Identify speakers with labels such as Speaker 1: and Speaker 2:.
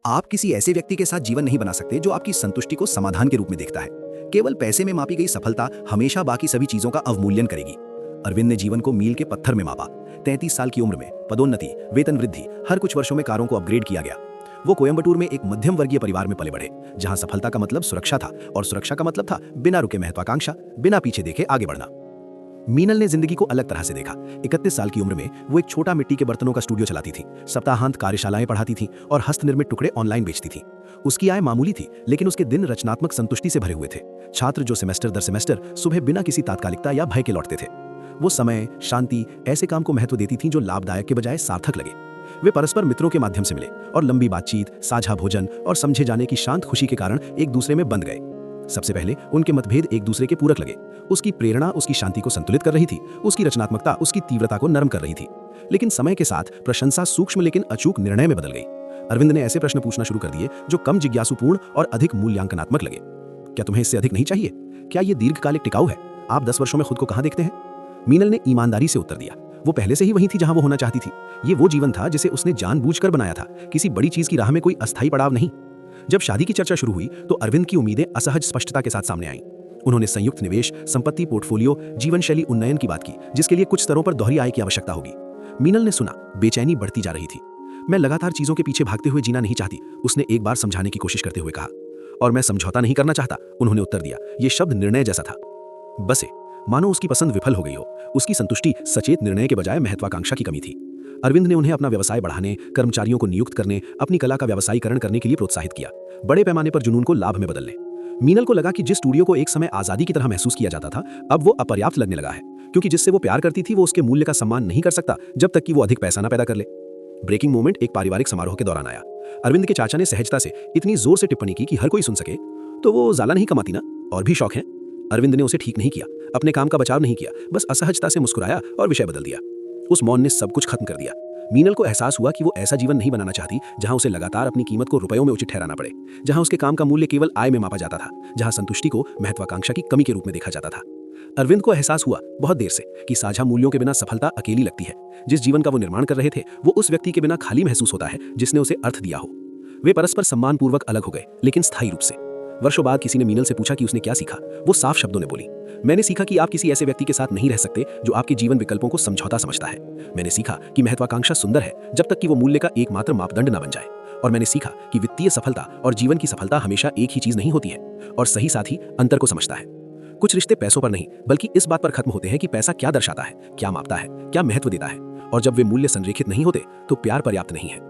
Speaker 1: आप किसी ऐसे व्यक्ति के साथ जीवन नहीं बना सकते जो आपकी संतुष्टि को समाधान के रूप में देखता है। केवल पैसे में मापी गई सफलता हमेशा बाकी सभी चीजों का अवमूल्यन करेगी। अरविंद ने जीवन को मील के पत्थर में मापा। 33 साल की उम्र में पदोन्नति, वेतन वृद्धि, हर कुछ वर्षों में कारों को अपग्रेड किया गया। वो कोयंबटूर में एक मध्यम वर्गीय परिवार में पले बढ़े, जहां सफलता का मतलब सुरक्षा था और सुरक्षा का मतलब था बिना रुके महत्वाकांक्षा, बिना पीछे देखे आगे बढ़ना। मीनल ने जिंदगी को अलग तरह से देखा। 31 साल की उम्र में वो एक छोटा मिट्टी के बर्तनों का स्टूडियो चलाती थी, सप्ताहांत कार्यशालाएं पढ़ाती थी और हस्तनिर्मित टुकड़े ऑनलाइन बेचती थी। उसकी आय मामूली थी, लेकिन उसके दिन रचनात्मक संतुष्टि से भरे हुए थे। छात्र जो सेमेस्टर दर सेमेस्टर सुबह बिना किसी तात्कालिकता या भय के लौटते थे। वो समय, शांति, ऐसे काम को महत्व देती थी जो लाभदायक के बजाय सार्थक लगे। वे परस्पर मित्रों के माध्यम से मिले और लंबी बातचीत, साझा भोजन और समझे जाने की शांत खुशी के कारण एक दूसरे में बंध गए। सबसे पहले उनके मतभेद एक दूसरे के पूरक लगे। उसकी प्रेरणा उसकी शांति को संतुलित कर रही थी, उसकी रचनात्मकता उसकी तीव्रता को नरम कर रही थी। लेकिन समय के साथ प्रशंसा सूक्ष्म लेकिन अचूक निर्णय में बदल गई। अरविंद ने ऐसे प्रश्न पूछना शुरू कर दिए जो कम जिज्ञासुपूर्ण और अधिक मूल्यांकनात्मक लगे। क्या तुम्हें इससे अधिक नहीं चाहिए? क्या ये दीर्घकालिक टिकाऊ है? आप 10 वर्षों में खुद को कहां देखते हैं? मीनल ने ईमानदारी से उत्तर दिया। वो पहले से ही वहीं थी जहां वो होना चाहती थी। ये वो जीवन था जिसे उसने जानबूझकर बनाया था, किसी बड़ी चीज की राह में कोई अस्थायी पड़ाव नहीं। जब शादी की चर्चा शुरू हुई तो अरविंद की उम्मीदें असहज स्पष्टता के साथ सामने आईं। उन्होंने संयुक्त निवेश, संपत्ति, पोर्टफोलियो, जीवन शैली उन्नयन की बात की, जिसके लिए कुछ स्तरों पर दोहरी आय की आवश्यकता होगी। मीनल ने सुना, बेचैनी बढ़ती जा रही थी। मैं लगातार चीजों के पीछे भागते हुए जीना नहीं चाहती, उसने एक बार समझाने की कोशिश करते हुए कहा। और मैं समझौता नहीं करना चाहता, उन्होंने उत्तर दिया। ये शब्द निर्णय जैसा था। बसे मानो उसकी पसंद विफल हो गई हो। उसकी संतुष्टि सचेत निर्णय के बजाय महत्वाकांक्षा की कमी थी। अरविंद ने उन्हें अपना व्यवसाय बढ़ाने, कर्मचारियों को नियुक्त करने, अपनी कला का व्यवसायीकरण करने के लिए प्रोत्साहित किया, बड़े पैमाने पर जुनून को लाभ में बदलने। मीनल को लगा कि जिस स्टूडियो को एक समय आजादी की तरह महसूस किया जाता था, अब वो अपर्याप्त लगने लगा है, क्योंकि जिससे वो प्यार करती थी वो उसके मूल्य का सम्मान नहीं कर सकता जब तक कि वो अधिक पैसा ना पैदा कर ले। ब्रेकिंग मोमेंट एक पारिवारिक समारोह के दौरान आया। अरविंद के चाचा ने सहजता से इतनी जोर से टिप्पणी की कि हर कोई सुन सके। तो वो ज्यादा नहीं कमाती ना, और भी शौक है। अरविंद ने उसे ठीक नहीं किया, अपने काम का बचाव नहीं किया, बस असहजता से मुस्कुराया और विषय बदल दिया। उस मौन ने सब कुछ खत्म कर दिया। मीनल को एहसास हुआ कि वो ऐसा जीवन नहीं बनाना चाहती जहां उसे लगातार अपनी कीमत को रुपयों में उचित ठहराना पड़े, जहां उसके काम का मूल्य केवल आय में मापा जाता था, जहां संतुष्टि को महत्वाकांक्षा की कमी के रूप में देखा जाता था। अरविंद को एहसास हुआ बहुत देर से कि साझा मूल्यों के बिना सफलता अकेली लगती है। जिस जीवन का वो निर्माण कर रहे थे वो उस व्यक्ति के बिना खाली महसूस होता है जिसने उसे अर्थ दिया हो। वे परस्पर सम्मानपूर्वक अलग हो गए, लेकिन स्थायी रूप से। वर्षों बाद किसी ने मीनल से पूछा कि उसने क्या सीखा। वो साफ शब्दों में बोली, मैंने सीखा कि आप किसी ऐसे व्यक्ति के साथ नहीं रह सकते जो आपके जीवन विकल्पों को समझौता समझता है। मैंने सीखा कि महत्वाकांक्षा सुंदर है जब तक कि वो मूल्य का एकमात्र मापदंड न बन जाए। और मैंने सीखा कि वित्तीय सफलता और जीवन की सफलता हमेशा एक ही चीज नहीं होती है, और सही साथी अंतर को समझता है। कुछ रिश्ते पैसों पर नहीं बल्कि इस बात पर खत्म होते हैं कि पैसा क्या दर्शाता है, क्या मापता है, क्या महत्व देता है। और जब वे मूल्य संरेखित नहीं होते तो प्यार पर्याप्त नहीं है।